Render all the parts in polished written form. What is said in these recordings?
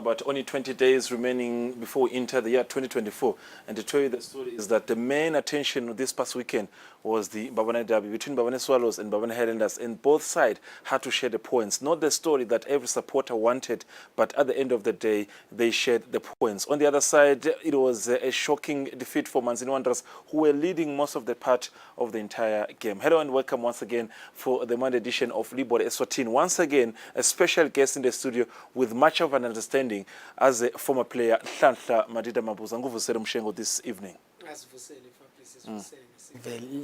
about only 20 days remaining before we enter the year 2024. And to tell you the story is that the main attention this past weekend was the Mbabane derby between Mbabane Swallows and Mbabane Highlanders, and both sides had to share the points. Not the story that every supporter wanted, but at the end of the day, they shared the points. On the other side, it was a shocking defeat for Manzini Wanderers, who were leading most of the part of the entire game. Hello and welcome once again for the Monday edition of Libhola Eswatini. Once again, a special guest in the studio with much of an understanding as a former player, Nhlanhla Madida Mabuza. Nguvusele Mshengo this evening.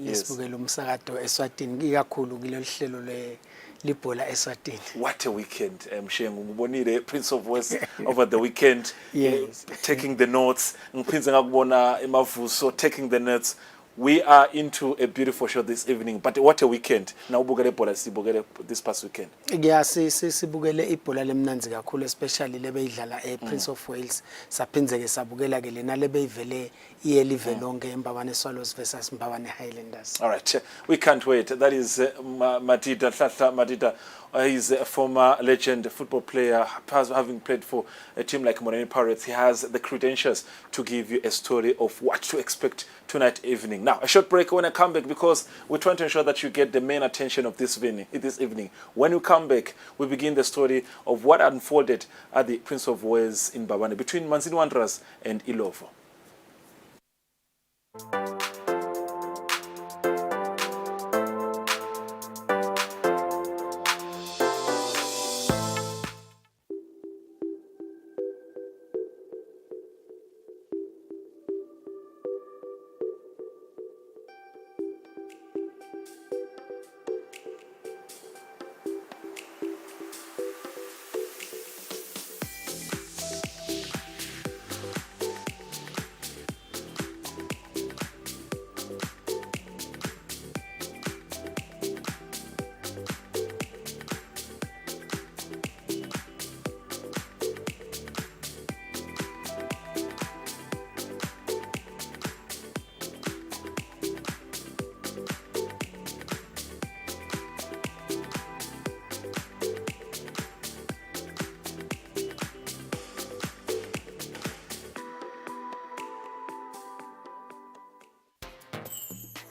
Lesibukela umsakazo eSwatini ikakhulu kulolu hlelo Libhola Eswatini. What a weekend, Mshengo. Ngubonile Prince of West over the weekend. Yes. Taking the notes. Ngiphinze ngakubona emavuso taking the notes. We are into a beautiful show this evening, but what a weekend. Now ubukele ibhola sibukele this past weekend. Yeah, sibukele ibhola lemnanzi kakhulu, especially lebeyidlala Prince of Wales. Saphinze ke sabukela ke lena lebeyivele iyelive lonke Mbabane Swallows versus Mbabane Highlanders. All right, we can't wait. That is Madida, Nhlanhla Madida. He's a former legend football player, having played for a team like Moreni Pirates. He has the credentials to give you a story of what to expect tonight evening. Now, a short break when I come back, because we're trying to ensure that you get the main attention of this evening. When we come back, we begin the story of what unfolded at the Prince of Wales in Mbabane between Manzini Wanderers and Ilovo.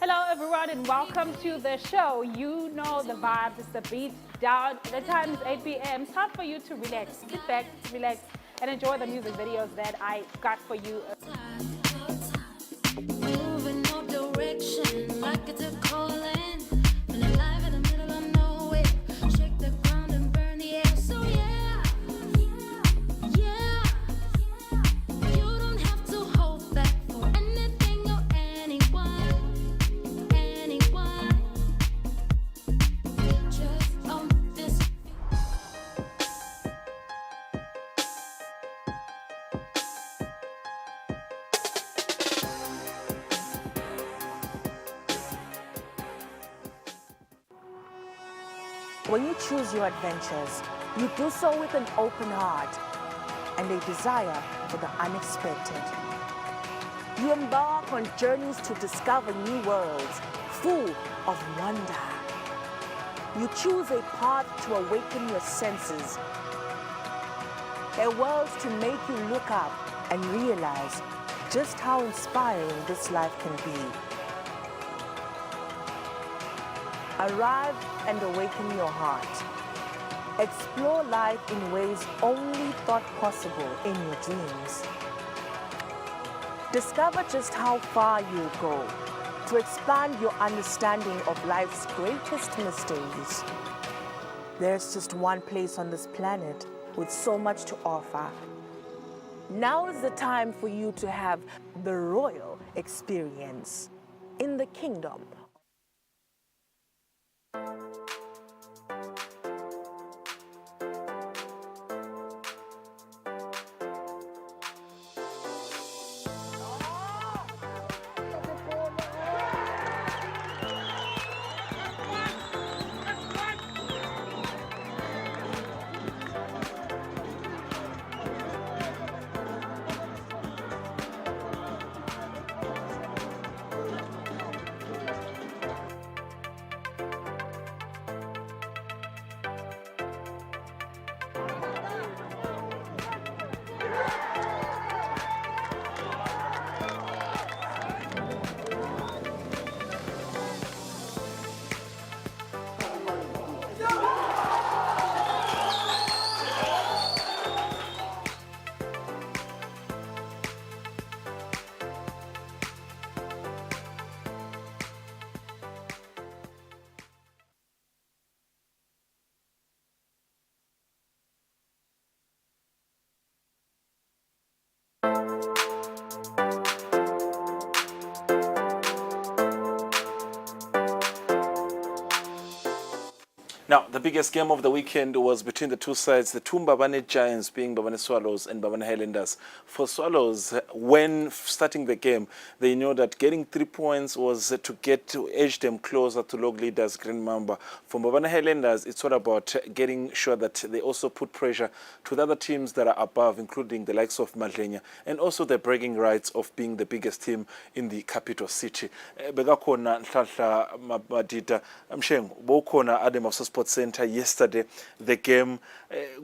Hello everyone and welcome to the show. You know the vibes, it's the beat down. The time is 8 p.m. It's time for you to relax, sit back, relax, and enjoy the music videos that I got for you. Moving no direction, like it's a calling. When alive in the middle of nowhere, shake the ground and burn the air. So yeah, you don't have to hold back for anything or anyone. Just on this. When you choose your adventures, you do so with an open heart and a desire for the unexpected. You embark on journeys to discover new worlds full of wonder. You choose a path to awaken your senses, a world to make you look up and realize just how inspiring this life can be. Arrive and awaken your heart. Explore life in ways only thought possible in your dreams. Discover just how far you'll go to expand your understanding of life's greatest mysteries. There's just one place on this planet with so much to offer. Now is the time for you to have the royal experience in the kingdom. Now, the biggest game of the weekend was between the two sides, the two Mbabane Giants being Mbabane Swallows and Mbabane Highlanders. For Swallows, when starting the game, they knew that getting 3 points was to edge them closer to log leaders Green Mamba. For Mbabane Highlanders, it's all about getting sure that they also put pressure to the other teams that are above, including the likes of Madlenya, and also the bragging rights of being the biggest team in the capital city. Bekakhona Nhlanhla Madida, Mshengo, bowukhona Adam of Sports Center yesterday. The game,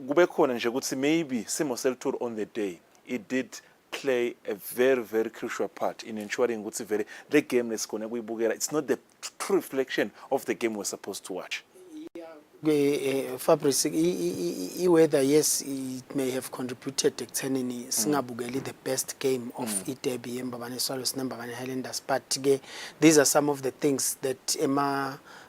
kube khona nje ukuthi maybe Simo Seltur on the day, it did play a very, very crucial part in ensuring ukuthi the game lesikhona kuyibukela, it's not the true reflection of the game we're supposed to watch. Fabrice, weather, yes, it may have contributed ekuthenini singabukeli the best game of i-derby eMbabane Swallows neMbabane Highlanders, but these are some of the things that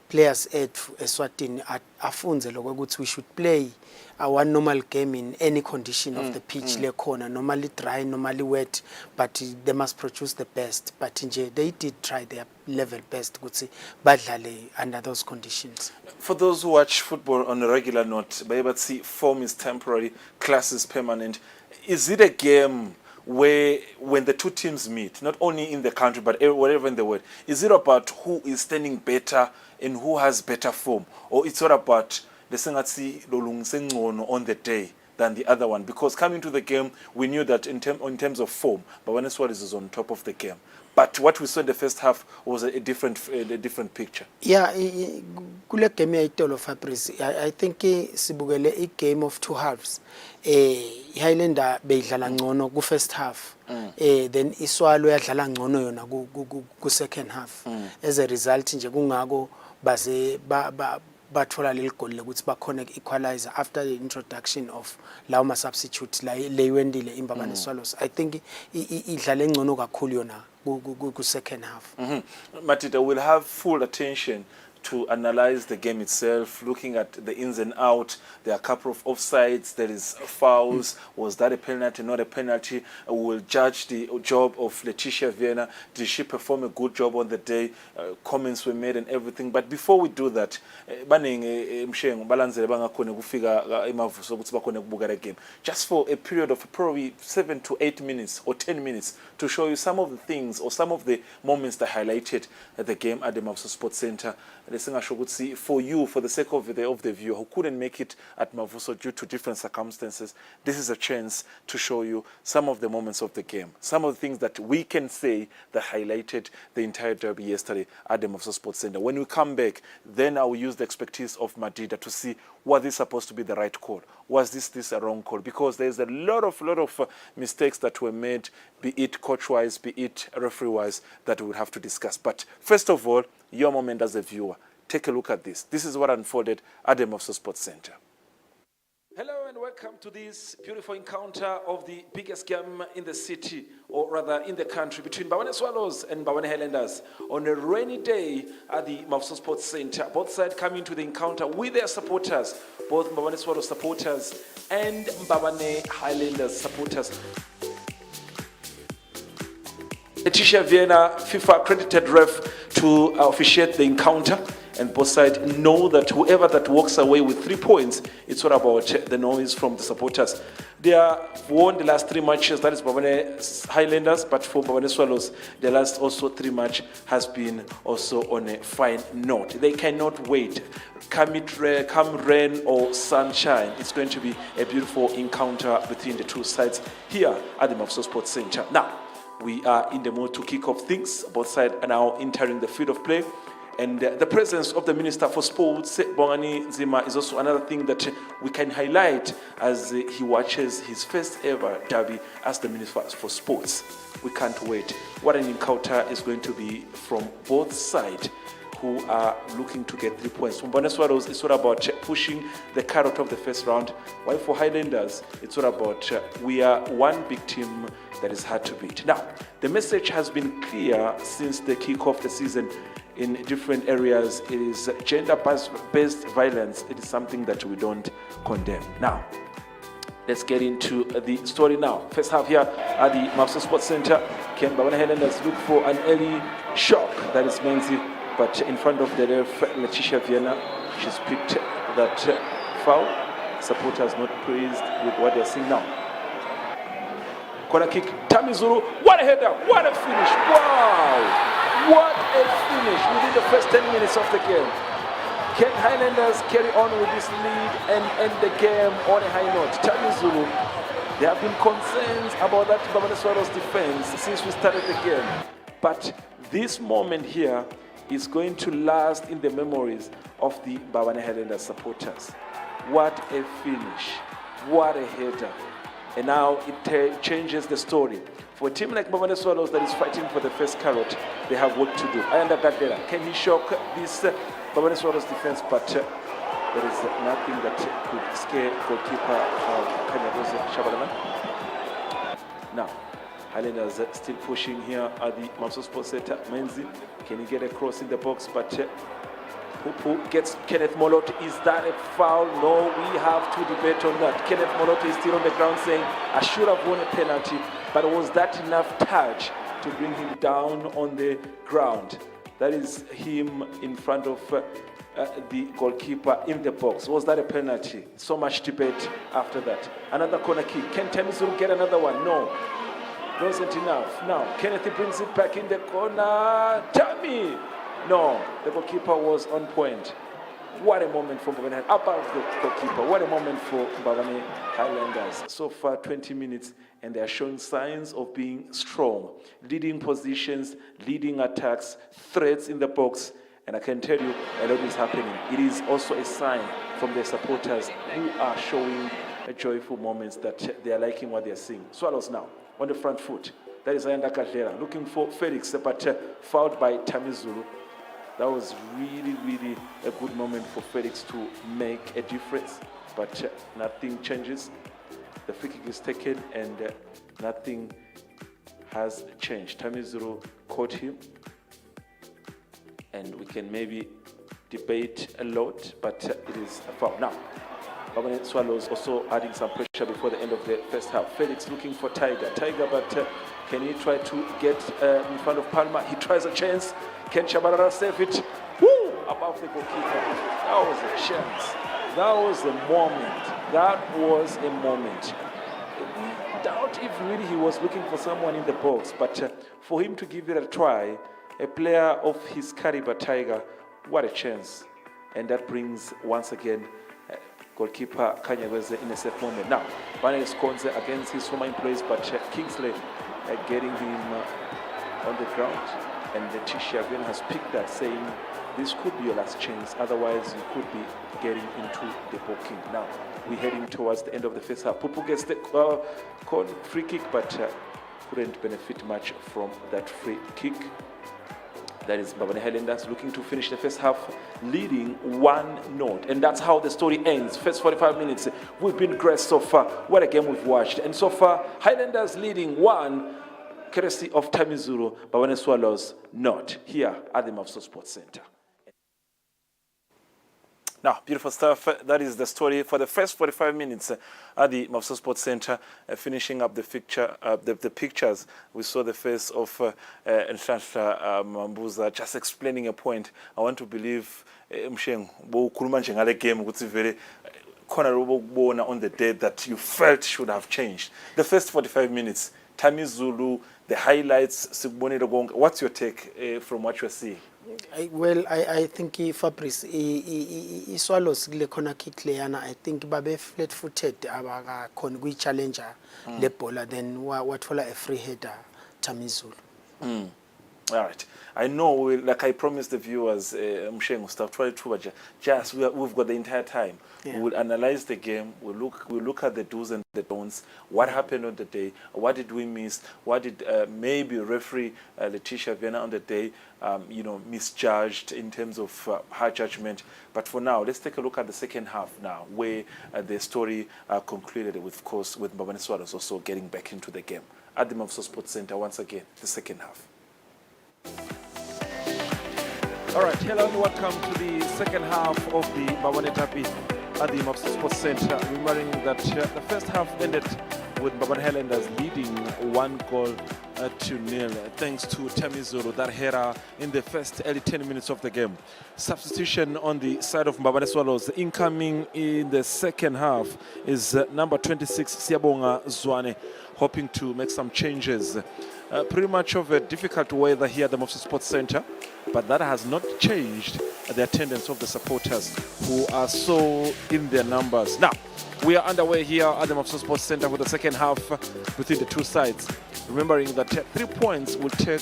players at Eswatini afunze lokho ukuthi we should play one normal game in any condition of the pitch lekhona, normally dry, normally wet, but they must produce the best. But nje they did try their level best ukuthi badlale under those conditions. For those who watch football on a regular note, see form is temporary, class is permanent. Is it a game where when the two teams meet, not only in the country but wherever in the world, is it about who is standing better and who has better form, or it's all about the sengatsi lolungise ngcono on the day than the other one? Because coming to the game, we knew that in terms of form, Mbabane Swallows is on top of the game. But what we saw in the first half was a different picture. Yeah, kule game yayitolo Fabrice, I think sibukele a game of two halves. Highlander beyidlala ngcono ku first half. Then iSwallow yadlala ngcono yona ku second half. As a result nje kungako baze bathola leli goal lokuthi bakhona equalizer after the introduction of lawo ma substitute la leyiwendile iMbabane Swallows. I think idlala ngcono kakhulu yona ku second half. Matita will have full attention to analyze the game itself, looking at the ins and outs. There are a couple of offsides, there is fouls. Was that a penalty, not a penalty? We will judge the job of Letitia Vienna. Did she perform a good job on the day? Comments were made and everything. But before we do that, just for a period of probably 7 to 8 minutes or 10 minutes to show you some of the things or some of the moments that highlighted the game at the Mavuso Sports Center. For you, for the sake of the viewer who couldn't make it at Mavuso due to different circumstances, this is a chance to show you some of the moments of the game, some of the things that we can say that highlighted the entire derby yesterday at the Mavuso Sports Center. When we come back, then I will use the expertise of Madida to see was this supposed to be the right call? Was this a wrong call? Because there's a lot of mistakes that were made, be it coach-wise, be it referee-wise, that we would have to discuss. But first of all, your moment as a viewer. Take a look at this. This is what unfolded at the Mavuso Sports Center. Hello and welcome to this beautiful encounter of the biggest game in the city, or rather in the country, between Mbabane Swallows and Mbabane Highlanders on a rainy day at the Mavuso Sports Center. Both sides coming to the encounter with their supporters, both Mbabane Swallows supporters and Mbabane Highlanders supporters. Letitia Vienna, FIFA accredited ref, to officiate the encounter, and both sides know that whoever that walks away with 3 points, it's all about the noise from the supporters. They have won the last 3 matches, that is Mbabane Highlanders, but for Mbabane Swallows, the last also 3 match has been also on a fine note. They cannot wait. Come rain or sunshine, it's going to be a beautiful encounter between the two sides here at the Mavuso Sports Center. Now, we are in the mood to kick off things. Both sides are now entering the field of play. And the presence of the Minister for Sports, Bongani Nzima, is also another thing that we can highlight as he watches his first ever derby as the Minister for Sports. We can't wait. What an encounter is going to be from both sides, who are looking to get 3 points. From Mbabane Swallows, it's all about pushing the carrot of the first round, while for Highlanders, it's all about we are one big team that is hard to beat. Now, the message has been clear since the kick-off of the season in different areas. It is gender-based violence. It is something that we don't condemn. Now, Let's get into the story now. First half here at the Mapsa Sports Center. Can Babane Highlanders look for an early shock? That is Menzi, but in front of the ref, Letitia Vienna, she's picked that foul. Supporters not pleased with what they're seeing now. Corner kick, Tamizulu, what a header, what a finish, wow! What a finish within the first 10 minutes of the game. Can Highlanders carry on with this lead and end the game on a high note? Tamizulu, there have been concerns about that Babane Swallows defense since we started the game. But this moment here is going to last in the memories of the Babane Highlanders supporters. What a finish, what a header. And now it changes the story. For a team like Babane Swallows that is fighting for the first carrot, they have work to do. I understand that. Can he shock this Babane Swallows defense? But there is nothing that could scare goalkeeper Kanyagoze Shabalaman. Now, Highlanders still pushing here at the Mapsa Sports Center. Menzi, can he get a cross in the box? But Pupu gets Kenneth Molot. Is that a foul? No, we have to debate on that. Kenneth Molot is still on the ground saying, I should have won a penalty, but was that enough touch to bring him down on the ground? That is him in front of the goalkeeper in the box. Was that a penalty? So much debate after that. Another corner kick. Can Tamizulu get another one? No. Wasn't enough. Now, Kenneth brings it back in the corner. Tammy! No, the goalkeeper was on point. What a moment for Babane, above the goalkeeper. What a moment for Babane Highlanders. So far, 20 minutes, and they are showing signs of being strong. Leading positions, leading attacks, threats in the box. And I can tell you, a lot is happening. It is also a sign from their supporters who are showing joyful moments that they are liking what they are seeing. Swallows now, on the front foot. That is Ayanda Kadlera, looking for Felix, but fouled by Tamizulu. That was really, really a good moment for Felix to make a difference, but nothing changes. The free kick is taken and nothing has changed. Tamizulu caught him, and we can maybe debate a lot, but it is a foul. Now, Babane Swallows also adding some pressure before the end of the first half. Felix looking for Tiger, but can he try to get in front of Palmer? He tries a chance. Can Shabalala save it? Woo! Above the goalkeeper. That was a chance. That was a moment. That was a moment. We doubt if really he was looking for someone in the box, but for him to give it a try, a player of his caliber, Tiger, what a chance. And that brings, once again, goalkeeper Kanyaweze in a safe moment. Now, Bane Skonze against his former employees, but Kingsley getting him on the ground. And Letitia Gwen has picked that, saying this could be your last chance, otherwise you could be getting into the booking. Now, we're heading towards the end of the first half. Pupu gets the called free kick, but couldn't benefit much from that free kick. That is Babane Highlanders looking to finish the first half leading 1-0. And that's how the story ends. First 45 minutes, we've been graced so far. What a game we've watched. And so far, Highlanders leading 1, courtesy of Tamizulu, Babane Swallows not, here at the Mapsa Sports Center. Now, beautiful stuff. That is the story for the first 45 minutes at the Mapsa Sports Center. Finishing up the pictures, we saw the face of Nhlanhla Mambuza just explaining a point. I want to believe Msheng bokhuluma nje ngale game ukuthi vele khona lokubona on the day that you felt should have changed. The first 45 minutes, Tamizulu, the highlights, what's your take from what you're seeing? I think Fabrice Swallows kule corner kick leyana, I think babe flat footed abakhona kuyi challenger le bhola, then wathola a free header Tamizulu. All right. I know, like I promised the viewers, Mshengo stuff, just we've got the entire time. Yeah. We'll analyze the game. We'll look at the do's and the don'ts. What happened on the day? What did we miss? What did maybe referee Letitia Vienna on the day, misjudged in terms of her judgment? But for now, let's take a look at the second half now, where the story concluded with, of course, with Babane Swallows also getting back into the game at the Mapsa Sports Center once again. The second half. All right, hello and welcome to the second half of the Babane Tapi at the Mopsa Sports Center. Remembering that the first half ended with Mbabane Highlanders leading 1-0 thanks to Tamizulu, that header in the first early 10 minutes of the game. Substitution on the side of Mbabane Swallows. Incoming in the second half is number 26, Siabonga Zwane, hoping to make some changes. Pretty much of a difficult weather here at the Mopsa Sports Center, but that has not changed the attendance of the supporters who are so in their numbers. Now, we are underway here at the Mopsa Sports Center for the second half between the two sides. Remembering that 3 points will take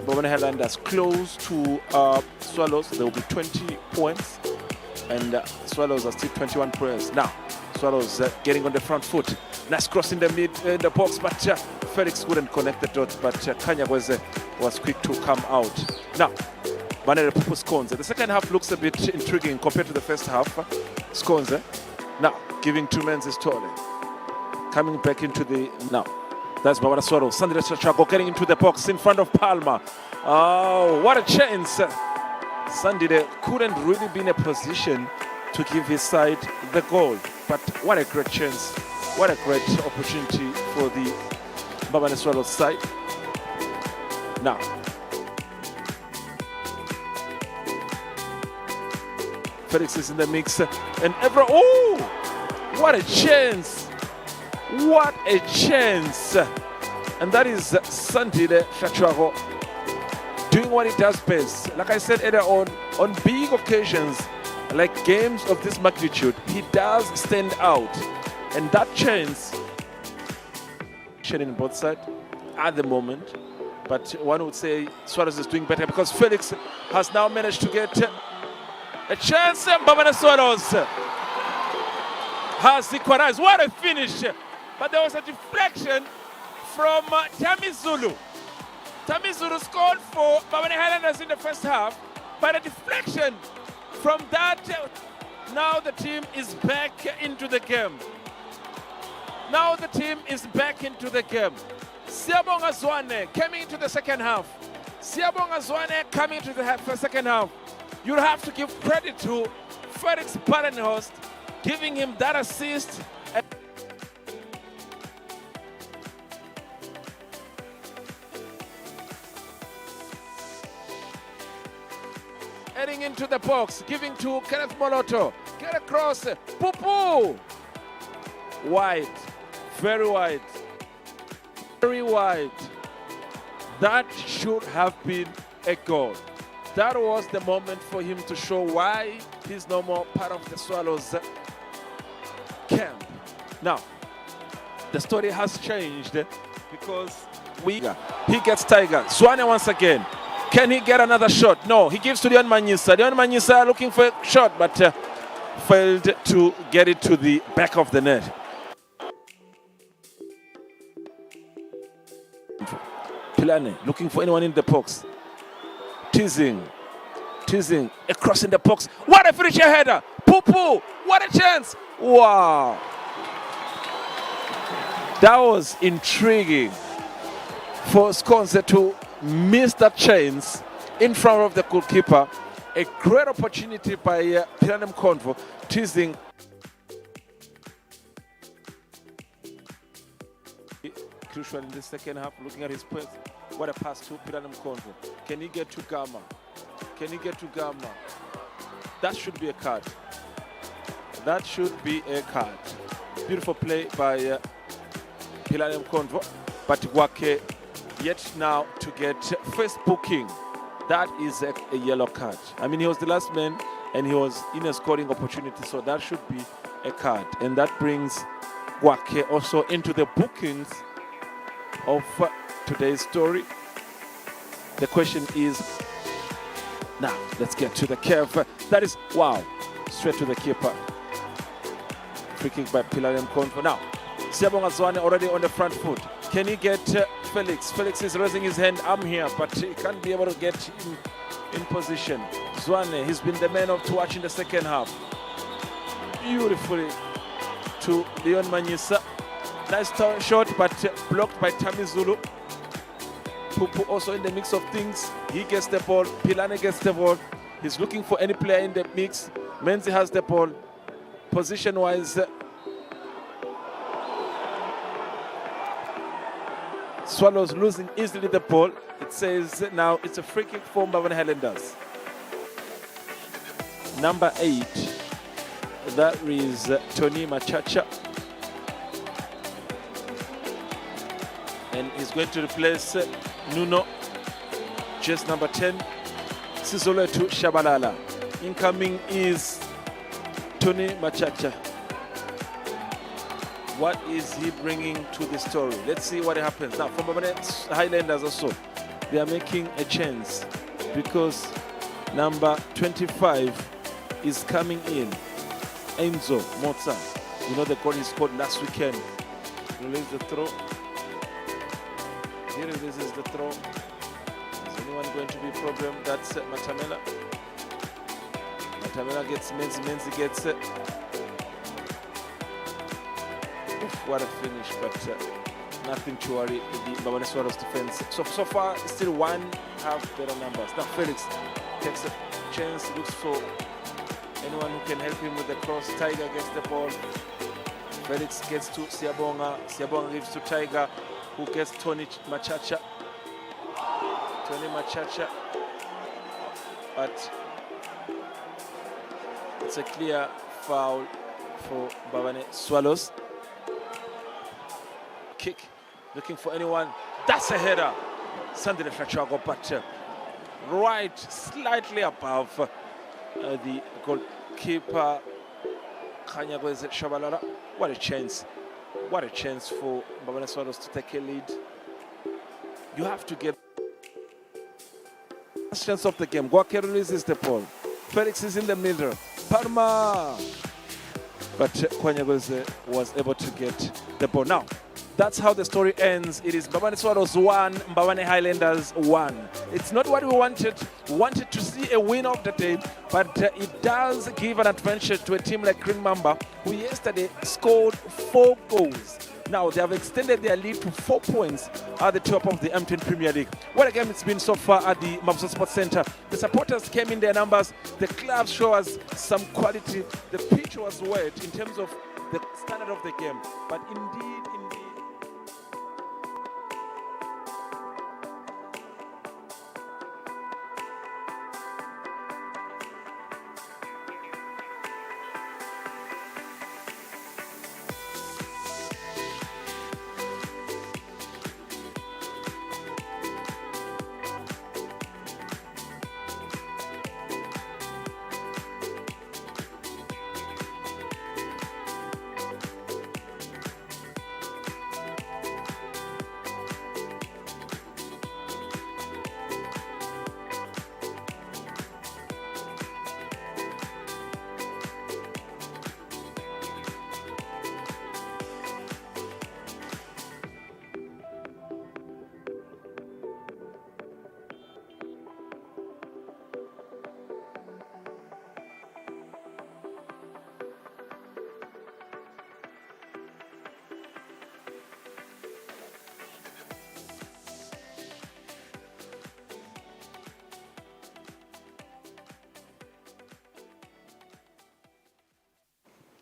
Mbabane Highlanders close to Swallows. There will be 20 points, and Swallows are still 21 points. Now, Swallows getting on the front foot. Nice cross in the the box, but Felix couldn't connect the dots, but Kanyagweze was quick to come out. Now, Banere Pupu Skonze. The second half looks a bit intriguing compared to the first half. Skonze now giving to Menzies Tole. Coming back into the now. That's Mbabane Swallows. Sandile Chachago getting into the box in front of Palmer. Oh, what a chance! Sandile couldn't really be in a position to give his side the goal, but what a great chance! What a great opportunity for the Mbabane Swallows side. Now, Felix is in the mix, and Evra. Oh, what a chance! What a chance! And that is Sandile Chachago doing what he does best. Like I said earlier on big occasions, like games of this magnitude, he does stand out. And that chance, sharing both sides at the moment, but one would say Suarez is doing better because Felix has now managed to get a chance. Mbabane Swallows has equalized. What a finish! But there was a deflection from Tamizulu. Tamizulu scored for Mbabane Highlanders in the first half, but a deflection from that. Now the team is back into the game. Now the team is back into the game. Siabonga Zwane coming into the second half. Siabonga Zwane coming into the second half. You'll have to give credit to Felix Badenhorst, giving him that assist. Heading into the box, giving to Kenneth Moloto. Get across. Pupu. Wide. Very wide. Very wide. That should have been a goal. That was the moment for him to show why he's no more part of the Swallows camp. Now, the story has changed because he gets Tiger. Zwane once again. Can he get another shot? No, he gives to Leon Manyisa. Leon Manyisa looking for a shot, but failed to get it to the back of the net. Pilane looking for anyone in the box. Teasing across in the box. What a finisher header! Pupu, what a chance! Wow, that was intriguing for Skonze to miss that chance in front of the goalkeeper. A great opportunity by Pilane Mkonvo. Teasing. Crucial in the second half, looking at his pass. What a pass to Pilane Mkonvo. Can he get to Gama? Can he get to Gama? That should be a card. That should be a card. Beautiful play by Pilane Mkonvo. But Gwake yet now to get first booking. That is a yellow card. I mean, he was the last man and he was in a scoring opportunity, so that should be a card. And that brings Gwake also into the bookings of today's story. The question is, now let's get to the curve. That is, wow, straight to the keeper. Free kick by Pilane Mkonvo. Now, Siabonga Zwane already on the front foot. Can he get Felix? Felix is raising his hand. I'm here, but he can't be able to get in position. Zwane, he's been the man of to watch in the second half. Beautifully to Leon Manyisa. Nice shot, but blocked by Tamizulu. Pupu also in the mix of things. He gets the ball. Pilane gets the ball. He's looking for any player in the mix. Menzi has the ball. position-wise, Swallows losing easily the ball. It says now it's a free kick for Mbabane Highlanders. Number 8, that is Tony Machacha. And he's going to replace Nuno, just number 10, Sizoletu Shabalala. Incoming is Tony Machacha. What is he bringing to the story? Let's see what happens. Now, from Mbabane Highlanders also, they are making a chance because number 25 is coming in. Enzo Mozart. You know the goal he scored last weekend. Release the throw. He releases the throw. Is anyone going to be a problem? That's Matamela. Matamela gets Menzi gets it. What a finish, but nothing to worry. The Mbabane Swallows defense. So far, still one half better numbers. Now Felix takes a chance, looks for anyone who can help him with the cross. Tiger gets the ball. Felix gets to Siabonga. Siabonga gives to Tiger, who gets Tony Machacha. Tony Machacha. But it's a clear foul for Mbabane Swallows. Kick, looking for anyone. That's a header. Sandile Flachago, but right slightly above the goalkeeper Kanyagweze Shabalala. What a chance. What a chance for Mbabane Swallows to take a lead. You have to get last chance of the game. Guake releases the ball. Felix is in the middle. Parma. But Kanyagweze was able to get the ball. Now, that's how the story ends. It is Mbabane Swallows 1, Mbabane Highlanders 1. It's not what we wanted. We wanted to see a win of the day, but it does give an advantage to a team like Green Mamba, who yesterday scored 4 goals. Now they have extended their lead to 4 points at the top of the M10 Premier League. What a game it's been so far at the Mabuza Sports Center. The supporters came in their numbers. The club show us some quality. The pitch was wet in terms of the standard of the game, but indeed.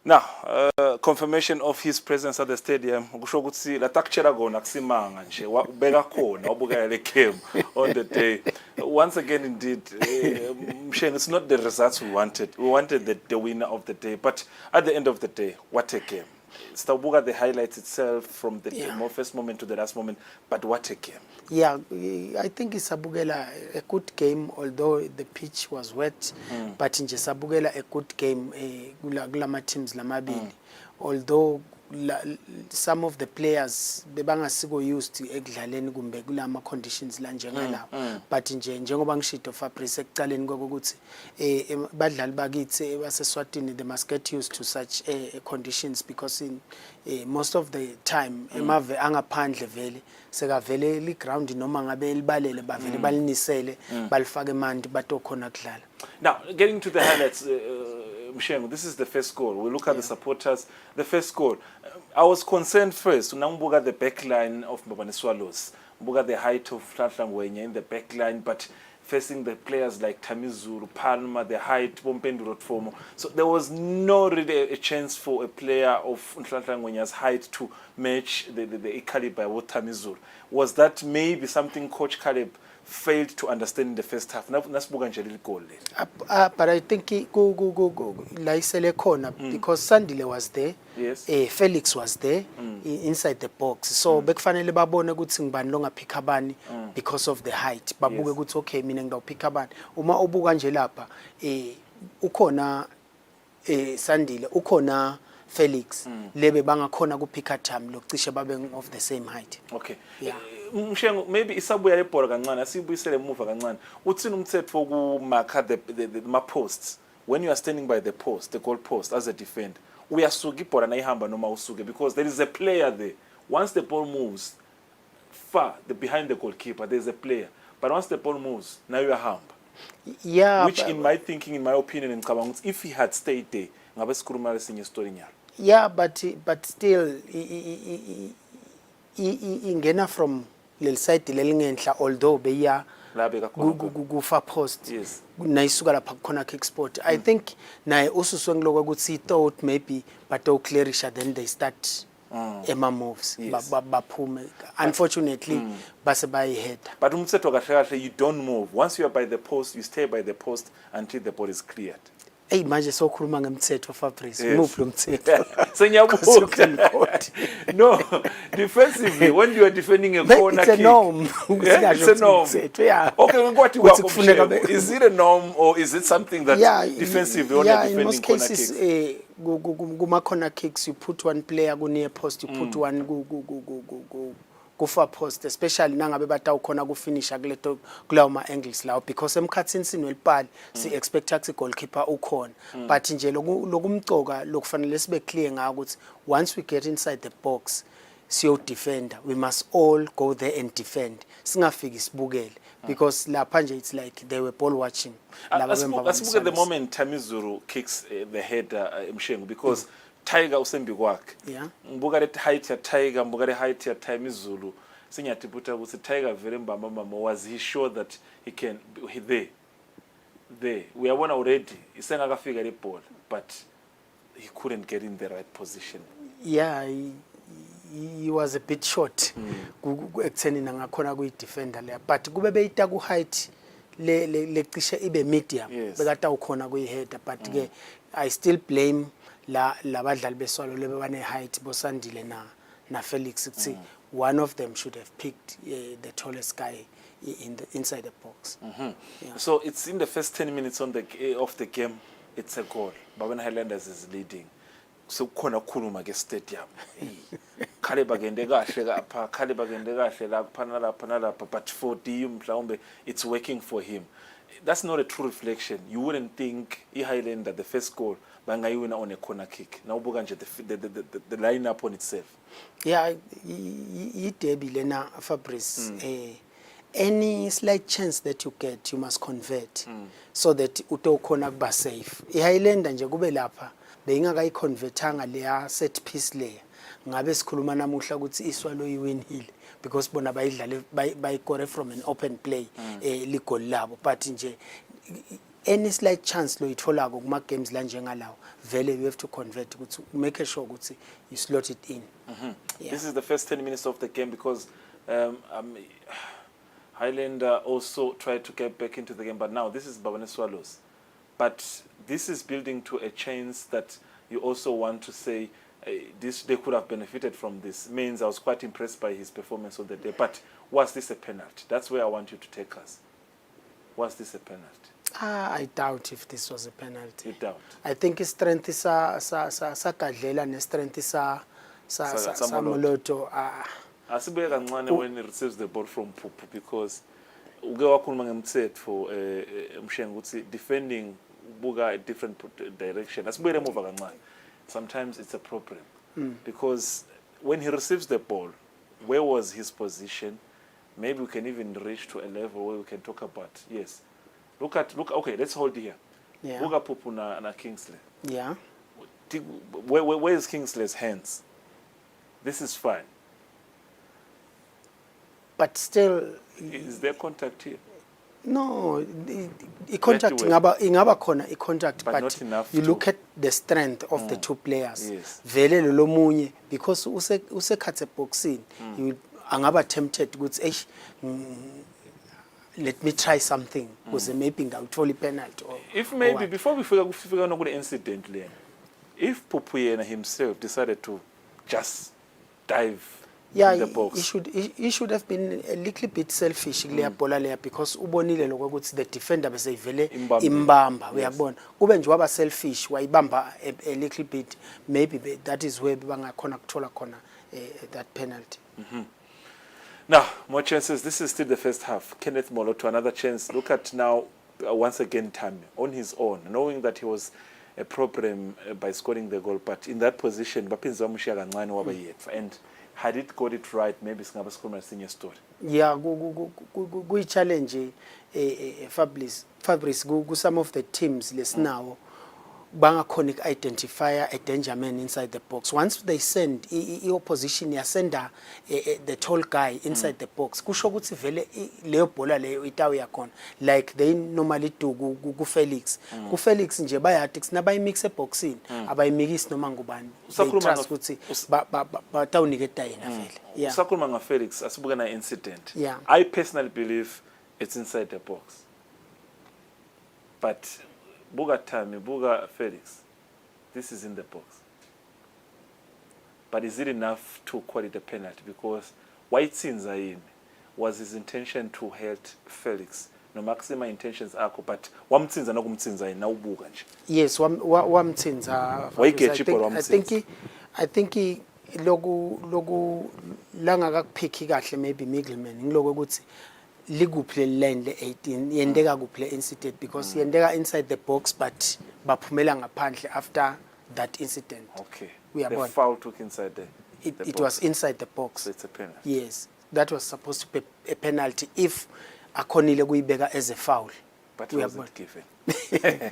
Now, confirmation of his presence at the stadium. Kusho ukuthi la takchera gona kusimanga nje wabeka khona wabuka le game on the day. Once again, indeed, Msheng, it's not the results we wanted. We wanted the winner of the day, but at the end of the day, what a game. Staubuga, the highlights itself from the first moment to the last moment, but what a game. Yeah, I think it's Sabugela a good game, although the pitch was wet, but in Sabugela a good game, Gulama teams Lamabili. Although some of the players bebangasigo used to ekudlaleni kumbe kulama conditions la njengalawo, but nje njengoba ngishito Fabrice ekucaleni kokuthi badlali bakithi baseSwatini they must get used to such conditions, because in most of the time emave angaphandle vele sekavele li ground noma ngabe libalele bavele balinisele balifake mandi batokhona kudlala. Now, getting to the highlights, Mshengu, this is the first goal. We look at the supporters. The first goal. I was concerned first. Unambuga the back line of Mbabane Swallows. Mbuga the height of Flatlangwenya in the back line. But facing the players like Tamizulu, Palma, the height, Bompenduro Tfomo. So there was no really a chance for a player of Nhlanhla height to match the caliber of Tamizulu. Was that maybe something Coach Caleb failed to understand in the first half? Nasibuka nje leli goal le. But I think la isele khona because Sandile was there. Yes. Felix was there inside the box. So bekufanele babone ukuthi ngibani lo ngaphika abani because of the height. Babuke ukuthi okay mina ngidawuphika abani. Uma ubuka nje lapha ukhona Sandile, ukhona Felix, lebe bangakhona kuphika time lokucishe babe of the same height. Okay. Yeah. Mshengo, maybe isabuya lebhola kancane asibuyisele emuva kancane. Uthini umthetho wokumarka the posts when you are standing by the post, the goal post as a defender? Uyasuka ibhola nayihamba noma usuke because there is a player there. Once the ball moves far behind the goalkeeper, there is a player. But once the ball moves, now you are hamba. Yeah. Which in my thinking, in my opinion, in Kabang, if he had stayed there, ngabe sikhuluma lesinye story nyalo. Yeah, but still ingena from lel side lelingenhla although beya ku far post. Yes. Nayisuka lapha khona kick spot. I think naye ususwe ngiloko ukuthi thought maybe bato clearisha then they start ema moves baphume. Unfortunately base bayihead. But umthetho kahle kahle you don't move. Once you are by the post, you stay by the post until the ball is cleared. Hey manje sokhuluma ngemthetho Fabrice. Yes. Move lo mthetho. Senyabuka. No, defensively when you are defending a corner it's a kick. norm. Yeah, it's a norm. Yeah. Okay, what Ukuthi kufuneka be- is it a norm or is it something that defensively when you are in defending most corner cases kicks? kuma corner kicks you put one player ku near post, you put one go far post, especially nangabe batawu khona ku finisher kuleto kulawo ma angles lawo because emkhathini sinwelipali si expect ukuthi goalkeeper ukhona but nje lokumcoka lokufanele sibe clear ngako ukuthi once we get inside the box siyo defender, we must all go there and defend, singafiki sibukele because lapha nje it's like they were ball watching. Let's look at the moment Tamizulu kicks the header Mshengu because Tiger usembi kwakhe. Yeah. Ngibuka le height ya Tiger, ngibuka le height ya Tamizulu. Sinyathiphuta ukuthi Tiger very mbamba was he sure that he can there. We are one already. Isengakafika le ball but he couldn't get in the right position. Yeah, he was a bit short ekuthenini ngakhona kuyi defender le but kube beyita ku height le cishe ibe medium bekata ukhona kuyi header but ke I still blame labadlali beswalo lebe bane height bosandile na Felix ukuthi one of them should have picked the tallest guy inside the box. Yeah. So it's in the first 10 minutes of the game, it's a goal. Babana Highlanders is leading. So khona khuluma ke stadium. Khale bagende kahle lapha, khale bagende kahle lapha nalapha but for Dim mhlawumbe it's working for him. That's not a true reflection. You wouldn't think Highlander the first goal bangayina on a corner kick. Now buka nje the lineup on itself. Yeah, Debbie Lena Fabrice. Any slight chance that you get, you must convert so that utokhona kuba safe. Highlander nje kube lapha beyingakayiconvertanga leya set piece leya. Ngabe sikhuluma namuhla ukuthi iswalo iwinile because bona bayidlale bayikore from an open play ligol labo but nje any slight chance lo itholako kuma games la njengalawo vele you have to convert ukuthi make sure ukuthi you slot it in. Yeah. This is the first 10 minutes of the game because Highlander also tried to get back into the game but now this is Babane Swallows. But this is building to a chance that you also want to say they could have benefited from this. Means I was quite impressed by his performance on the day. But was this a penalty? That's where I want you to take us. Was this a penalty? I doubt if this was a penalty. You doubt? I think his strength is sa Kadlela ne strength is sa Moloto. Asibuye kancane when he receives the ball from Pupu because uke wakhuluma ngemthetho Mshengu ukuthi defending buka a different direction. Asibuye emuva kancane. Sometimes it's a problem because when he receives the ball, where was his position? Maybe we can even reach to a level where we can talk about yes. Look. Okay, let's hold here. Yeah. Buka Pupu na Kingsley. Yeah. Where is Kingsley's hands? This is fine. But still, Is there contact here? No, i-contract You have ingaba khona i-contract, But but not enough you to- look at the strength of the two players. Yes. Vele lo munye because usekhathe boxing, you angaba tempted ukuthi eish let me try something because maybe ngawuthola i-penalty or If or maybe what. before we figure out the incident, Len, if Pupuyena himself decided to just dive Yeah, in the box, he should have been a little bit selfish kuleya bhola leya because ubonile lokho ukuthi the defender bese ivele Imbambe. imbamba Yes. uyabona kube nje waba selfish wayibamba a little bit, maybe that is where bangakhona kuthola khona that penalty. now more chances. This is still the first half. Kenneth Moloto, another chance. Look at now once again Tammy on his own, knowing that he was a problem by scoring the goal, but in that position baphinza bamushiya kancane waba yethu, and had it got it right, maybe singaba sikhuluma sinye story. Yeah, kuyi challenge Fabrice ku some of the teams lesinawo bangakhona identify a danger man inside the box. Once they send opposition yasenda the tall guy inside the box, kusho ukuthi vele leyo bhola leyo itawu yakhona like they normally do ku Felix. Ku Felix nje bayathi sinabayimix eboxini abayimikisi noma ngubani. They Usakhuluma trust nga- ukuthi batawuniketa yena vele. Yeah. Usakhuluma nga Felix asibuke na incident. Yeah. I personally believe it's inside the box. But buga Tammy, buga Felix, this is in the box. But is it enough to call it a penalty? Because White Sinzain was his intention to hurt Felix. No maxima intentions akho, but wamtsinza nokumtsinza yena ubuka nje. Yes, wamthinza. Wayigejipha wamthinza. I think loku langakakuphikhi kahle maybe Middleman ngiloko ukuthi liguphi le line le 18 yendeka kuphi le incident because yendeka inside the box but baphumela ngaphandle after that incident. Okay. We are The born. foul took inside the It box. was inside the box. So it's a penalty. Yes, that was supposed to be a penalty if akhonile kuyibeka as a foul. But We it are wasn't born. given.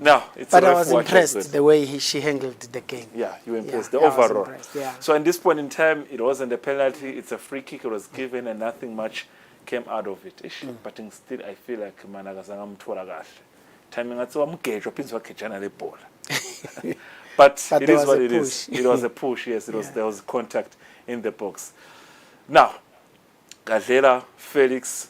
No, it's But a I ref was watch as impressed well. the way she handled the game. Yeah, you were impressed. Yeah, The I was overall. impressed, yeah. So at this point in time, it wasn't a penalty. It's a free kick. It was given, and nothing much came out of it. Ish, but still, I feel like manakazanga mthola kahle. Timing ngathi wamgejwa phinza wagejana le bhola. But But it there is was what a it is. push. It was a push. Yes, it was. Yeah. There was contact in the box. Now, Gadlela, Felix,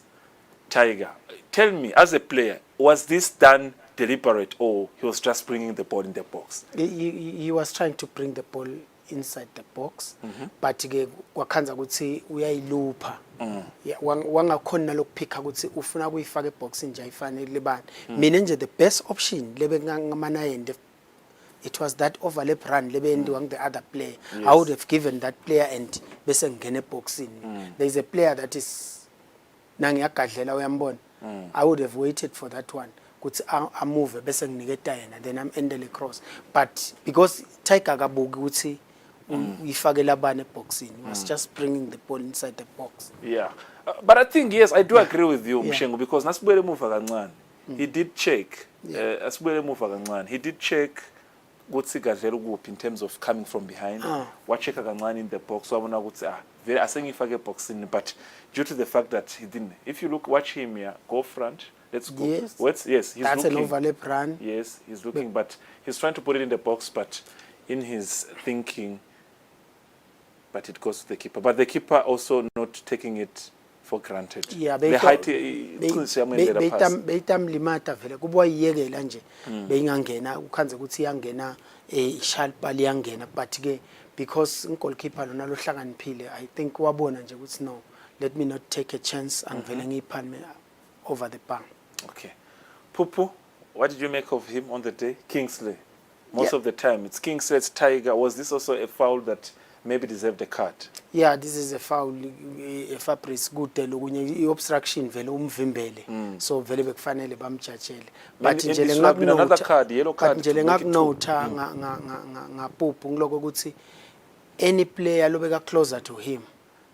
Tiger. Tell me, as a player, was this done deliberate or he was just bringing the ball in the box? He was trying to bring the ball inside the box, but ke kwakhanza ukuthi uyayilupha. Yeah, wangakhona lokuphika ukuthi ufuna kuyifaka ebox nje ayifanele bani. Mina nje the best option lebe ngamana yende, it was that overlap run lebe endiwa the other player. I would have given that player and bese ngene eboxini. There is a player that is nangiyagadlela uyambona. I would have waited for that one. Kuthi I move bese nginiketa yena then I'm endele cross. But because Tiger kabuki ukuthi uyifake labane eboxini, he was just bringing the ball inside the box. Yeah. But I think, yes, I do agree with you, Yeah. Mshengu, because nasibuyele emuva kancane. He did check. Asibuyele emuva kancane. He did check ukuthi Gadlela ukuphi in terms of coming from behind. Wachecka kancane in the box. Wabona ukuthi vele asengifake eboxini, but due to the fact that he didn't. If you watch him here, go front. Let's go. Yes. Yes, he's That's looking. an overlap run. Yes, he's looking, but he's trying to put it in the box, but in his thinking, but it goes to the keeper. But the keeper also not taking it for granted. Yeah, the height, beitamlimata vele kuba yiyekela nje beyingangena ukhanze ukuthi iyangena sharp ball iyangena but ke because goalkeeper lona lo hlakaniphile I think wabona nje ukuthi no, let me not take a chance angivele ngiyiphalme over the bar. Okay. Pupu, what did you make of him on the day? Kingsley. Most of the time it's Kingsley, it's Tiger. Was this also a foul that maybe deserved a card? Yeah, this is a foul. Fabrice good lokunye obstruction vele umvimbele. So vele bekufanele bamjajele. But And nje this should have been another card, yellow card. But nje to make it two. ngakunota ngapupu ngiloko ukuthi any player lobeka closer to him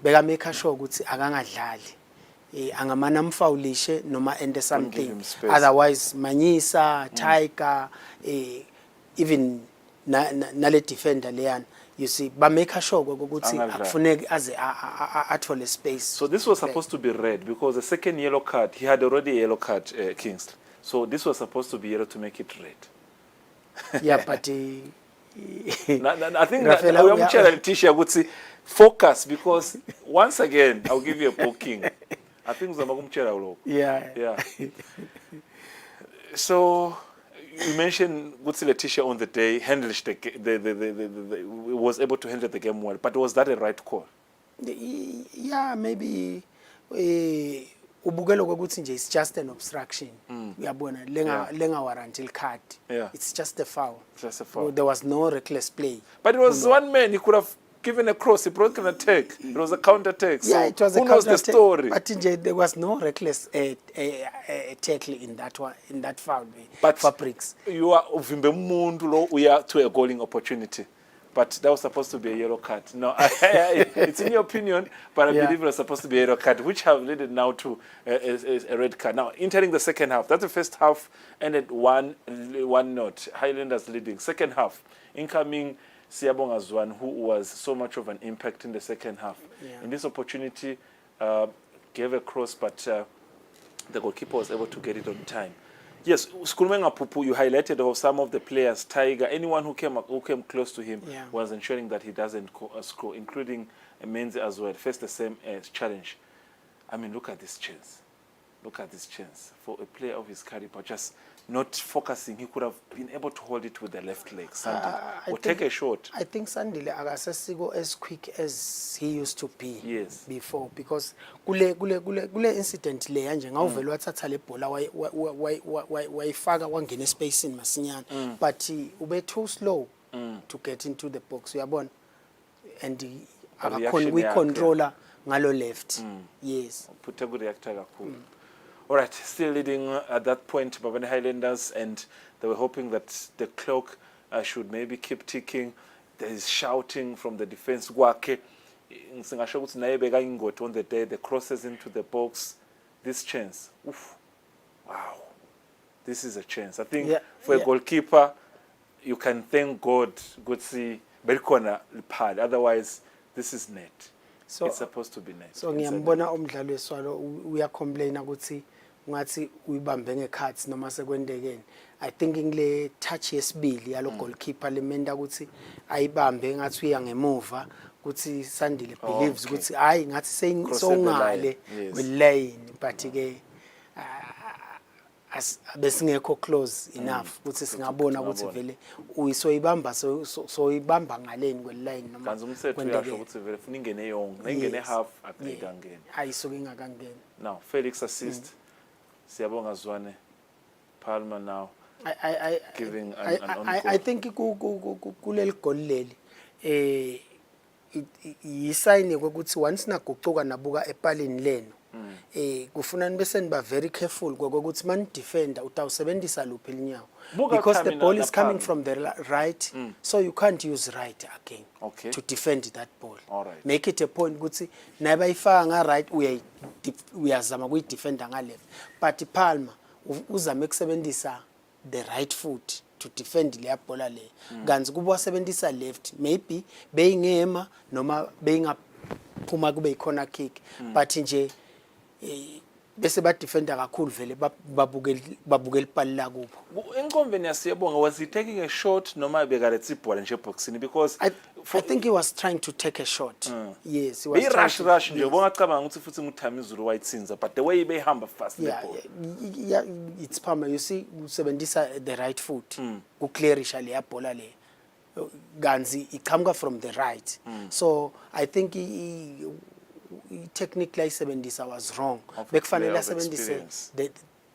beka make sure ukuthi akangadlali. Angamana mfaulishe noma ende give something. him space. Otherwise Manyisa, Tiger, even nale defender leyana you see bamake sure ukuthi Angadlali. akufuneki aze athole space. So this was supposed to be red because the second yellow card, he had already a yellow card, Kingsley. So this was supposed to be yellow to make it red. Yeah, but I think Rafaela, we are Letitia would say focus because once again I'll give you a booking. I think yeah. yeah. So you mentioned Gutsi Letitia on the day handled was able to handle the game well, but was that a right call? Yeah, maybe ubukelo kokuthi nje it's just an obstruction. Uyabona lenga warrant il card. Yeah. It's just a foul. Just a foul. There was no reckless play. But it was one man, he could have given a cross, he broke an attack. It was a counter attack. So Yeah, it was a who knows the counter-attack, story? But nje, there was no reckless tackle in that one, in that foul. But fabrics. You are uvimbe umuntu lo uya to a goaling opportunity. But that was supposed to be a yellow card. No, it's in your opinion, but I Yeah. believe it was supposed to be a yellow card, which have led it now to a red card. Now, entering the second half, that's the first half ended 1-0. Highlanders leading. Second half, incoming Siyabonga Zwane, who was so much of an impact in the second half. Yeah. In this opportunity, gave a cross, but the goalkeeper was able to get it on time. Yes, Skulmenga Pupu, you highlighted of some of the players, Tiger, anyone who came close to him Yeah. was ensuring that he doesn't score, including Menzi as well. Faced the same challenge. I mean, look at this chance. Look at this chance for a player of his caliber, just not focusing. He could have been able to hold it with the left leg, Sandile, or take a shot. I think Sandile akasesigo as quick as he used to be Yes. before, because kule incident le kanje ngawuvela wathatha le bhola wayifaka wangena espacing masinyana, but ube too slow to get into the box, uyabona, and akakhona reaction ukuyicontroller ngalo left. Yes. Put a good reactor kakhulu. All right, still leading at that point, Babane Highlanders, and they were hoping that the clock should maybe keep ticking. There is shouting from the defense. Gwake, ngingasho ukuthi naye beka ingoto on the day, the crosses into the box. This chance, oof, wow, this is a chance. I think Yeah, for a yeah. goalkeeper, you can thank God, Gutsi, Berkona pad. Otherwise, this is net. So It's supposed to be net. so It's a ngiyambona umdlalo weswalo uyacomplaina ukuthi ngathi uyibambe ngekhathi noma sekwendekeni. I think ngile touch yesibili yalo goalkeeper lemenda ukuthi ayibambe ngathi uya ngemuva ukuthi Sandile believes okay. ukuthi hayi ngathi Crossed the sewungale line, yes. with lane, but ke besingekho close enough ukuthi singabona ukuthi vele uyisoyibamba soyibamba ngaleni kweline noma kanzi umthetho uyasho ukuthi vele funa ingene yonke nayingene Yes. half akayikangeni. ayisuke ingakangeni. Now Felix assist Siyabonga Zwane Palmer now giving an I think kuleli goal leli yisayini ukuthi once naguquka nabuka epalini leno kufuna bese niba very careful ngokuthi man defender utawusebenzisa luphi linyawo, Buka because the Tamina ball is coming Napalm. from the right, so you can't use right again Okay. to defend that ball. All right. Make it a point ukuthi naye bayifaka nga right uyazama kuyidefenda nga left, but Palmer uzama ukusebenzisa the right foot to defend le bhola le, kanzi kuba wasebenzisa left maybe beyingema noma beyingaphuma kube ikhona kick, but nje bese ba defender kakhulu vele babukela ipali la kubo. Inkonveni yaSiyabonga, was he taking a shot noma bekaletsa ibhola nje boxini? Because I think he was trying to take a shot. Yes, he was be trying rush to, nje ubona cabanga ukuthi futhi nguthamizulu wayitsinza, but the way behamba fast the yeah, ball. yeah, it's Palmer. You see, usebenzisa the right foot kuclearisha le bhola le. Ganzi iqhamuka from the right. So I think he technically isebenzisa was wrong. Of a Bekufanele player of asebenzise experience.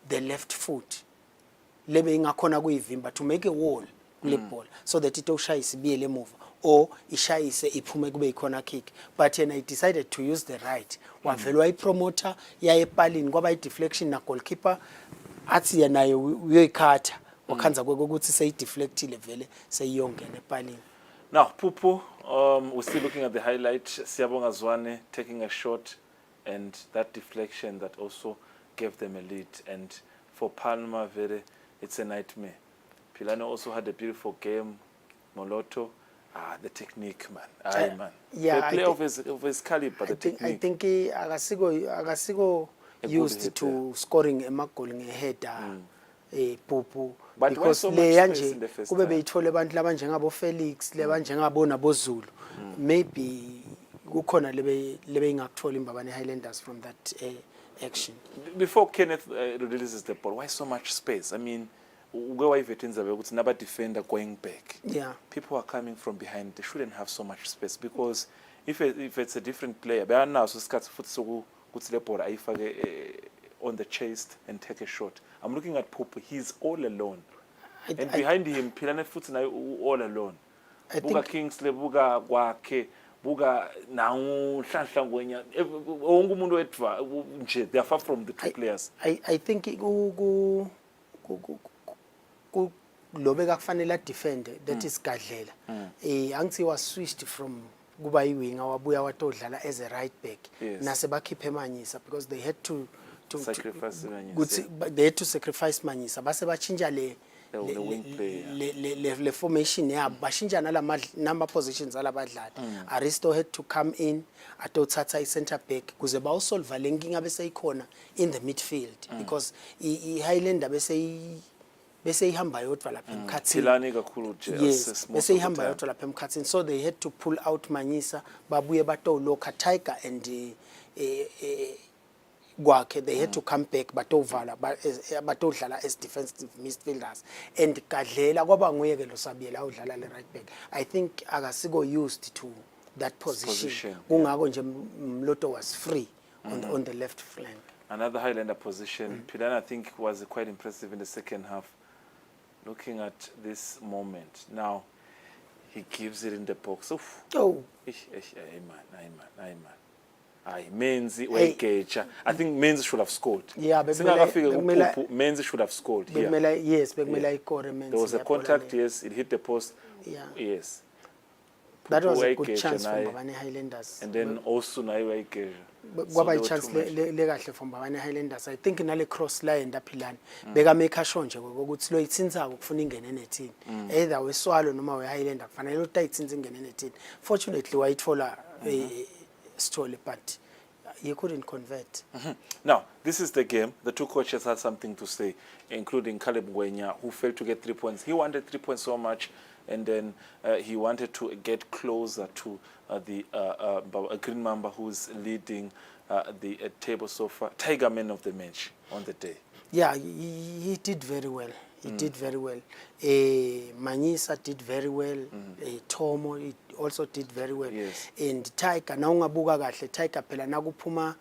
the left foot. Lebe ingakhona kuyivimba to make a wall kule ball so that itoshayisa ibiyele emuva or ishayise iphume kube ikhona kick, but yena he decided to use the right. Wavela wayipromoter yaye epalini kwaba i-deflection na goalkeeper athi yena uyoyikhatha wakhanza ukuthi seyideflectile vele seyiyongena epalini. Now, Pupu, we're still looking at the highlight. Siyabonga Zwane taking a shot, and that deflection that also gave them a lead. And for Palmer, it's a nightmare. Pilano also had a beautiful game. Moloto, The technique, man. Aye, man. yeah, The I player thi- of his caliber, the I technique. think akasiko A good used header. to scoring emagoli ngeheader Pupu, But why because so much leya space nje in the first kube half? beyithole abantu labanjengabo Felix lebanjengabo nabozulu, maybe kukhona lebe ingakuthola imbabane Highlanders from that action. Before Kenneth releases the ball, why so much space? I mean, naba defender going back. Yeah. People are coming from behind. They shouldn't have so much space, because if it's a different player, but now so skat foot so the ball on the chest and take a shot. I'm looking at Pope. He's all alone, and behind him, Pilane foot all alone. I Buga think Kingsley, Buga Wake, Buga Nau, Shanshangwenya, Ongumundu Etva, they are far from the two players. I think lobeka kufanele defend, that is Gadlela. Angithi was switched from kuba iwinga wabuya watodlala as a right back. Yes. Nase bakhiphe Manyisa because they had to Sacrifice Manyisa. they had to sacrifice Manyisa. Base bachinja The wing player. le formation yabo bashintsha nala number positions alabadlali. Aristo had to come in atothatha I-center back kuze bawusolve le nkinga bese ikhona in the midfield, because i-Highlander bese ihamba yodwa lapha emkhathini. Tilani kakhulu nje, Yes, assist most bese of the ihamba time. yodwa lapha emkhathini, so they had to pull out Manyisa babuye batoloka Tiger and kwakhe, they had to come back batovala batodlala as defensive midfielders, and Gadlela kwaba nguye ke lo Sabiyela udlala le right back. I think akasiko used to that position. Kungako nje Mloto was free on the left flank. Another Highlander position. Pilana, I think, was quite impressive in the second half. Looking at this moment now, he gives it in the box. Oof. Oh, Menzi Wegeja. I think Menzi should have scored. Yeah, Menzi should have scored here. yes, bekumela ikore Menzi. There was a contact, yes, it hit the post. Yeah. Yes. That was a Pupu good Wegeja chance from naye. Babane Highlanders. And then also Nai Wegeja. Kwaba i-chance le kahle from Babane Highlanders. I think nale cross la enda Philani beka make sure nje ukuthi lo ithinsako kufuna ingene nethini, either weSwalo noma weHighlander kufanele lo tayithinza ingene nethini. Fortunately wayithola Stole, but he couldn't convert. Now, this is the game. The two coaches had something to say, including Caleb Ngwenya, who failed to get 3 points. He wanted 3 points so much, and then he wanted to get closer to the Green Mamba, who's leading the table so far. Tiger man of the match on the day. Yeah, he did very well. He did very well. Manyisa did very well. Tomo also did very well. Yes. And Tiger, na ungabuka kahle, Tiger phela nakuphuma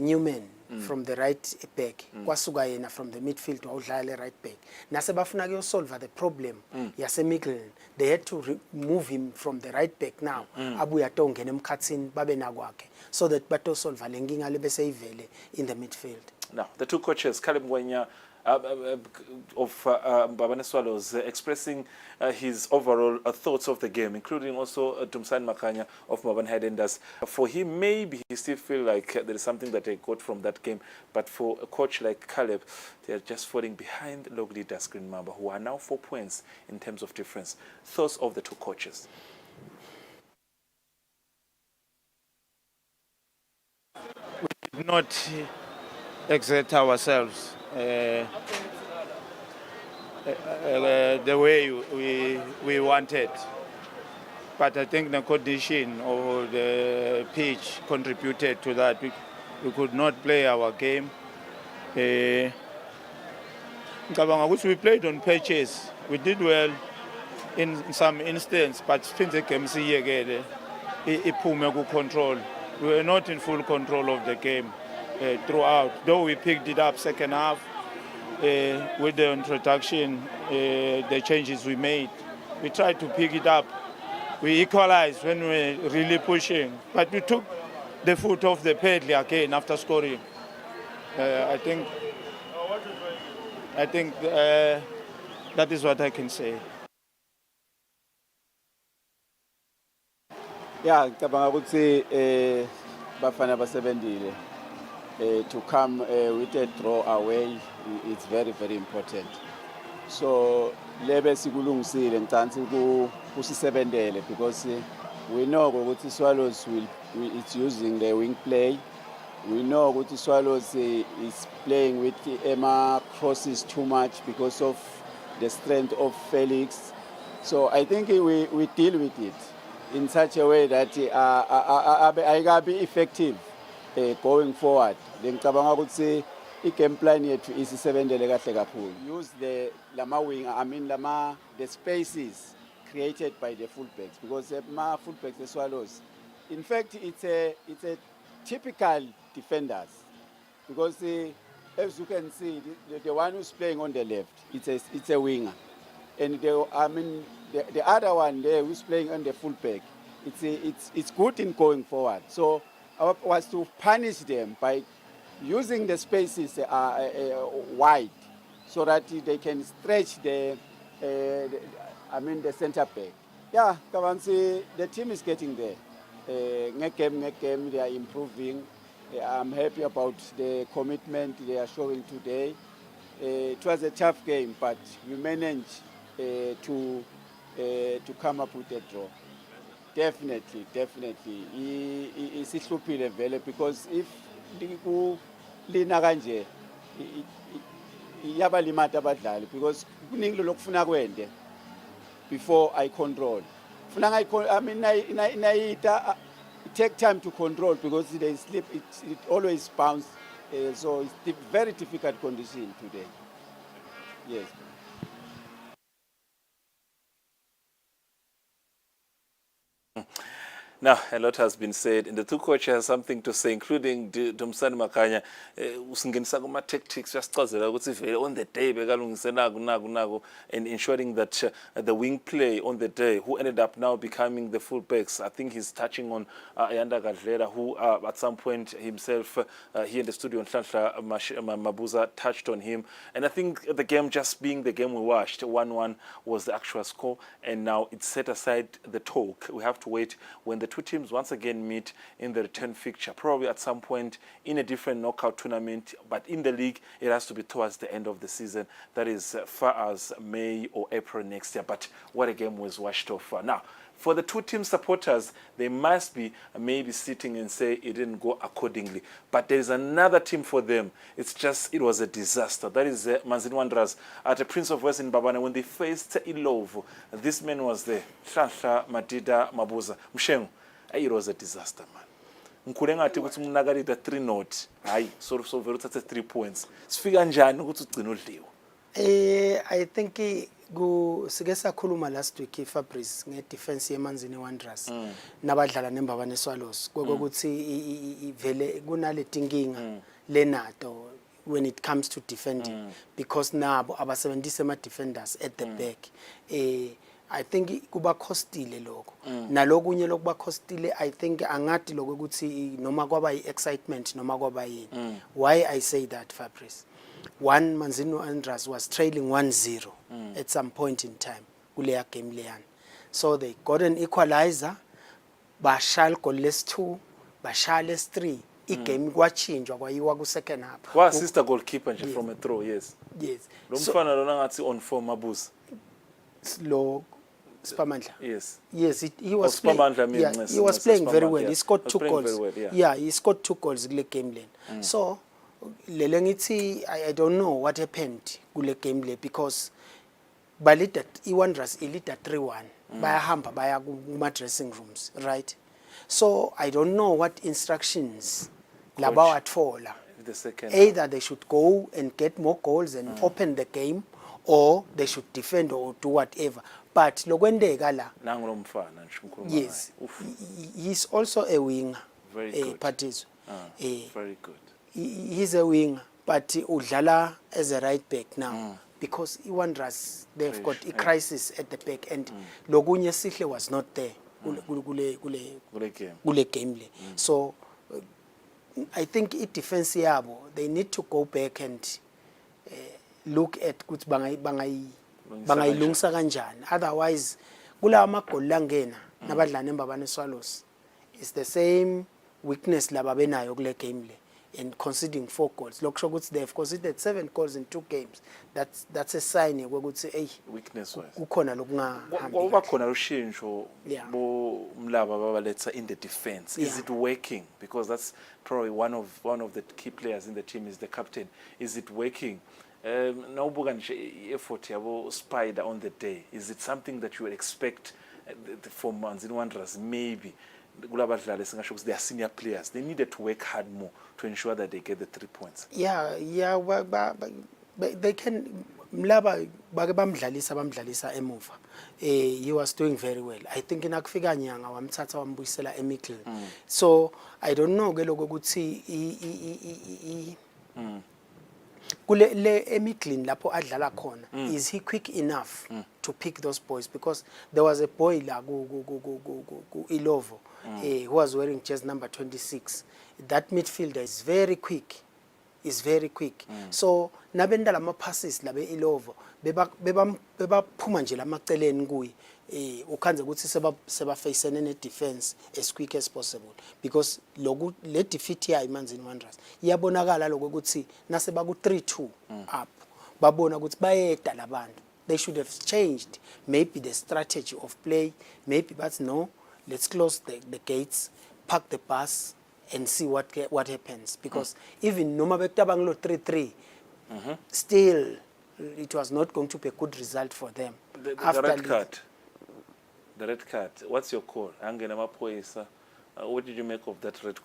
Newman from the right back, kwasuka yena from the midfield wawudlala right back. Nase bafuna kuyosolve the problem yase Midland. They had to remove him from the right back now. Abuya atongena emkhathini babe nakwakhe, so that bato solve le nkinga lebese ivele in the midfield. Now, the two coaches, Caleb Ngwenya of Mbabane Swallows, expressing his overall thoughts of the game, including also Dumsani Makanya of Mbabane Highlanders. For him, maybe he still feel like there is something that they got from that game, but for a coach like Caleb, they are just falling behind log leaders Green Mamba, who are now 4 points in terms of difference. Thoughts of the two coaches? We did not exert ourselves the way we wanted. But I think the condition or the pitch contributed to that. We could not play our game. We played on pitches. We did well in some instances, but since the game control. We were not in full control of the game throughout. Though we picked it up second half with the introduction, the changes we made. We tried to pick it up. We equalized when we were really pushing, but we took the foot off the pedal again after scoring. I think that is what I can say. Yeah, ngicabanga ukuthi bafana basebenzile to come with a draw away, it's very, very important. so lebe sikulungisile ngicanga kusisebentele because we know ukuthi Swallows it's using the wing play. We know ukuthi Swallows is playing with Emma crosses too much because of the strength of Felix. So I think we deal with it in such a way that I be effective going forward. Ngicabanga ukuthi i-game plan yethu isisebenzele kahle kakhulu. Use the spaces created by the fullbacks because my fullbacks the Swallows. In fact, it's a typical defenders because as you can see, the one who's playing on the left, it's a winger, and the other one there who's playing on the fullback, it's good in going forward. So our was to punish them by using the spaces wide so that they can stretch the center back. Yeah, Kavansi, the team is getting there. Game, they are improving. I'm happy about the commitment they are showing today. It was a tough game, but we managed to come up with a draw. Definitely. Isihlupile vele because if lina kanje iyabalimata abadlali because kuningi lokufuna kwende before I control. It take time to control because they slip. It always bounce. So it's very difficult condition today. Yes. Now, a lot has been said, and the two coaches have something to say, including Dumsani Makanya. Usingenisa kuma tactics just on the day, and ensuring that the wing play on the day, who ended up now becoming the fullbacks. I think he's touching on Ayanda Gadlera, who at some point himself here in the studio, Mabuza touched on him. And I think the game just being the game we watched, 1-1 was the actual score, and now it's set aside the talk. We have to wait when the two teams once again meet in the return fixture, probably at some point in a different knockout tournament, but in the league it has to be towards the end of the season, that is far as May or April next year. But what a game was watched off. Now, for the two team supporters, they must be maybe sitting and say it didn't go accordingly. But there is another team for them. It was a disaster. That is Manzini Wanderers at the Prince of Western Babane when they faced Ilovo. This man was there. Shasha Madida Mabuza. Mshengu. It was a disaster, man. Nkulenga ati kuti munakalita 3-0. Hayi, so vero uthathe 3 points. Sifika njani ukuthi ugcine udliwa? I think sike sakhuluma last week Fabrice nge-defense yeManzini Wanderers nabadlala neMbabane Swallows kokuthi vele kunaleti nkinga lenato when it comes to defending because nabo abasebenzisa ama-defenders at the back. I think kuba costile lokho nalokunye lokuba costile. I think angathi lokho ukuthi noma kwaba excitement noma kwaba yini. Why I say that, Fabrice? One, Manzini Wanderers was trailing 1-0 at some point in time kuleya game leyan. So they got an equalizer, bashaya goalless 2, bashaya 3. I-game kwachinjwa kwayiwa ku-second half. Wa-assist goalkeeper nje from a throw, yes. Yes. Lo mfana lona ngathi on form Mabuza. Slow. Spamandla. Yes. Yes, he was playing. Yeah, he was playing very well. He scored 2 goals. Well, yeah, he scored 2 goals kule game lane. So I don't know what happened kule game le because balita iWanderers ilita 3-1 bayahamba baya kuma dressing rooms, right? So I don't know what instructions labawatfola. Either they should go and get more goals and open the game, or they should defend or do whatever. But lokwendeka la, yes, he's also a winger. Very good. Partizo. Very good. He's a winger, but udlala as a right back now because iWanderers they've got a crisis at the back, and lokunye Sihle was not there kule game le. So I think it defense yabo they need to go back and look at ukuthi bangayilungisa kanjani. Otherwise kula amagoli langena nabadlala neMbabane Swallows, it's the same weakness laba benayo kule game le. and conceding 4 goals. Lokusho ukuthi they have conceded 7 goals in 2 games. That's a sign ukuthi hey weakness wise. kukhona lokungahambi Kwaba kahle. khona ushintsho Yeah. bo Mlaba babaletha in the defense. Is Yeah. it working? Because that's probably one of the key players in the team is the captain. Is it working? Nawubuka nje effort yabo Spider on the day. Is it something that you would expect from Manzini Wanderers? Maybe kulabadlali singasho ukuthi they are senior players. They needed to work hard more to ensure that they get the 3 points. Yeah, they can Mlaba bake bamdlalisa emuva. He was doing very well. I think inakufika nyanga wamthatha wambuyisela eMiddle. So I don't know ke lokho ukuthi kule le eMiddle lapho adlala khona, is he quick enough to pick those boys? Because there was a boy la ku Ilovo who was wearing jersey number 26. That midfielder is very quick. So nabenda lama passes labe Ilovo beba phuma nje lamaceleni kuyi ukhanze ukuthi seba face ne defense as quick as possible, because le defeat ya iManzini Wanderers iyabonakala lokho ukuthi nase baku 3-2 up babona ukuthi bayeda labantu. They should have changed maybe the strategy of play, maybe, but no, let's close the gates, park the bus and see what happens, because even noma betabang lo 3-3 still it was not going to be a good result for them. The red card. The red card. What's your call? Angena Mapoisa. What did you make of that red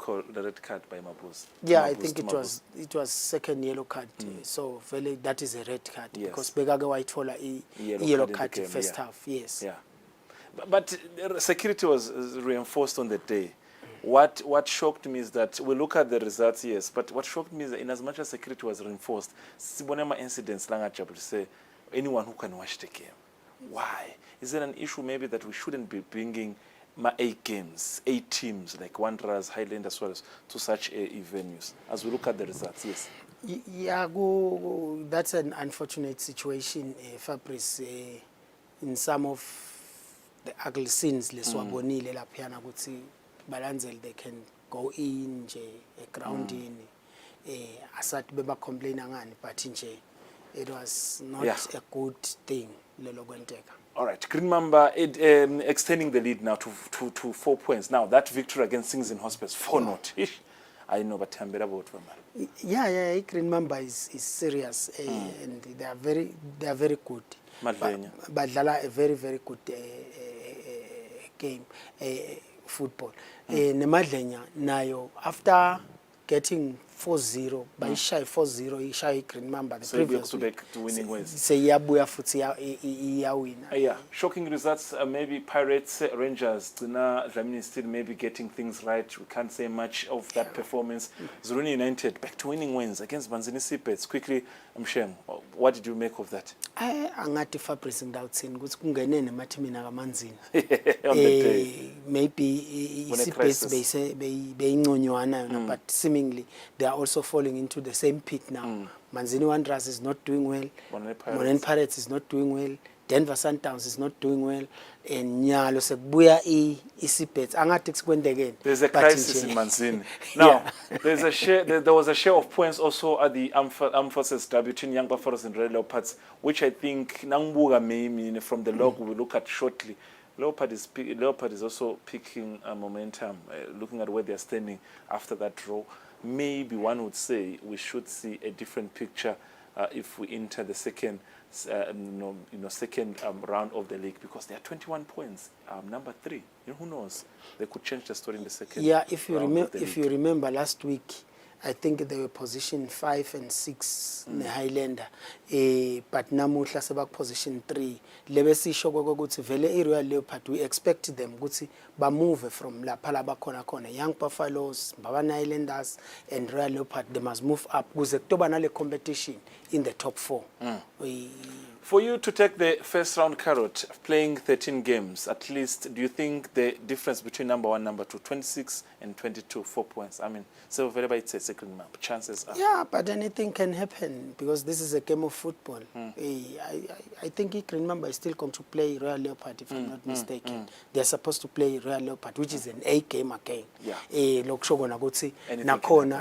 card by Mabuse? Yeah, I think it was second yellow card. So really that is a red card, because Begage Whitehola yellow card in the first half. Yes. Yeah. But security was reinforced on the day. What shocked me is that we look at the results, yes, but what shocked me is that in as much as security was reinforced, Sibonema incidents to say anyone who can watch the game. Why? Is there an issue maybe that we shouldn't be bringing 8 games, 8 teams like Wanderers, Highlanders, Swallows to such venues as we look at the results? Yes. Yeah, that's an unfortunate situation, Fabrice. In some of the ugly scenes, leswabonile laphana ukuthi balandzeli they can go in nje groundini asathi beba complain ngani, but nje it was not a good thing lelo kwenteka. All right, Green Mamba extending the lead now to 4 points. Now that victory against Sings in Hospice 4-0. I know, but I'm better about man. Yeah, Green Mamba is serious and they are very good. Badlala a very good game, football. Nemadlenya nayo after getting 4-0 by shy 4-0 shy Green Mamba the previous week, back to winning ways. Say yabuya futhi iyawina. Yeah, shocking results. Maybe Pirates, Rangers, Dina Dlamini still maybe getting things right. We can't say much of that performance. Zuruni United back to winning wins against Manzini Sipets. Quickly, Mshem, what did you make of that? Angathi Fabrice ngidawuthini ukuthi kungene nemathi mina kaManzini. On the day. Maybe Sipets beyinconywana yona, but seemingly they are also falling into the same pit now. Manzini Wanderers is not doing well. Monen Pirates is not doing well. Denver Sundowns is not doing well. And Nyalo sekubuya iSipets. Angathi kusekwende again. There's a crisis in Manzini. Now, there's a share. There was a share of points also at the Armed Forces derby between Young Buffaloes and Red Leopards, which I think Nangbuga maybe from the log we'll look at shortly. Leopard is also picking momentum, looking at where they're standing after that draw. Maybe one would say we should see a different picture if we enter the second round of the league, because they are 21 points, number 3. Who knows? They could change the story in the second. Yeah, if you remember last week, I think they were position 5 and 6 in Highlander, but namuhla sebak position 3. Lebesisho ukuthi vele Royal Leopard, we expect them ukuthi ba move from la phala bakhona Young Buffaloes, Mbabane Highlanders and Royal Leopard. They must move up kuze kutoba nale competition in the top 4. For you to take the first round carrot, playing 13 games, at least, do you think the difference between number 1, number 2, 26 and 22, 4 points? I mean, so it's a Green Mamba? Chances are. Yeah, but anything can happen because this is a game of football. I think Green Mamba is still going to play Royal Leopard, if I'm not mistaken. They're supposed to play Royal Leopard, which is an A game again. Yeah.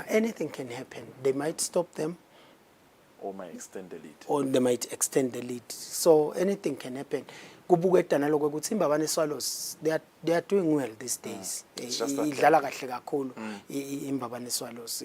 Anything can happen. They might stop them, Or might extend the lead. or they might extend the lead. So anything can happen. Kubuketa naloko ukuthi iMbabane Swallows, they are doing well these days. It's just that Idlala kahle kakhulu iMbabane Swallows,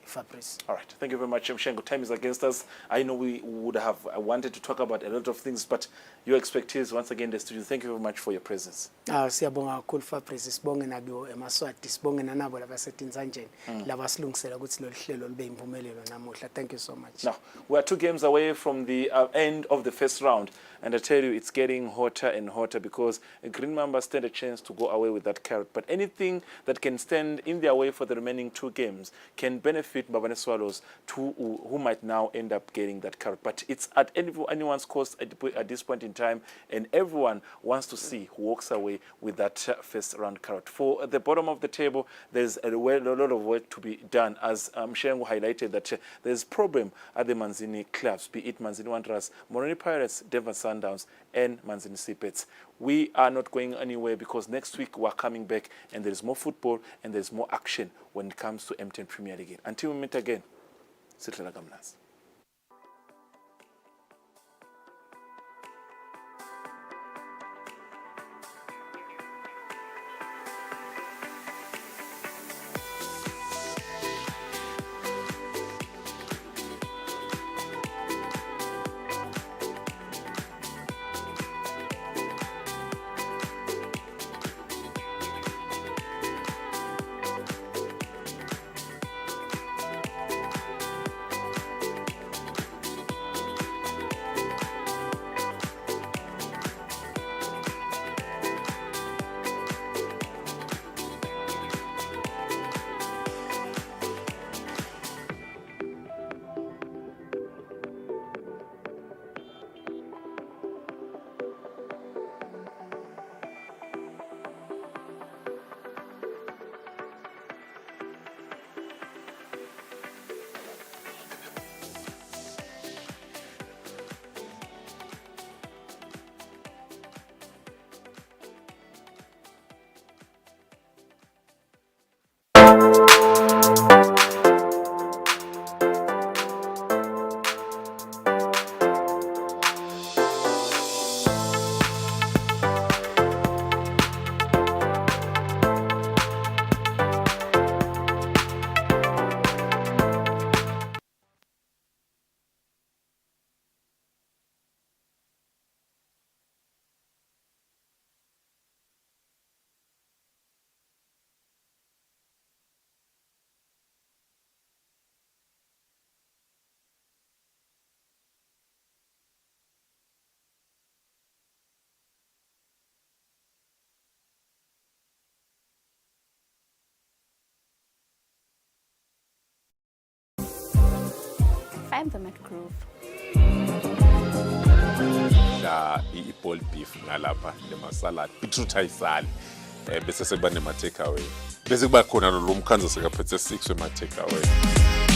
Fabrice. All right. Thank you very much, Mshengo. Time is against us. I know we would have wanted to talk about a lot of things, but your expertise, once again, the studio. Thank you very much for your presence. Siyabonga kakhulu Fabrice, sibonge nakuyo eMaswati, sibonge nanabo labaseTinzanjeni labasilungisela ukuthi lo hlelo libe impumelelo namuhla. Thank you so much. Now, we are 2 games away from the end of the first round, and I tell you, it's getting hotter and hotter because Green Mamba stand a chance to go away with that carrot. But anything that can stand in their way for the remaining 2 games can benefit Mbabane Swallows, who might now end up getting that carrot. But it's at anyone's cost at this point in time, and everyone wants to see who walks away with that first round carrot. For the bottom of the table, there's a lot of work to be done. As Mshengo highlighted, that there's problem at the Manzini clubs, be it Manzini Wanderers, Moroni Pirates, Denver Sundowns, and Manzini Seabirds. We are not going anywhere because next week we're coming back and there's more football and there's more action when it comes to M10 Premier League. Until we meet again, Sitla Gamnas. Find them at Groove. La i-ball beef nalapha lema-salad beetroot ayisali bese sekuba nema-takeaway bese kuba khona lo mkhanza sekaphethe 6 wema-takeaway.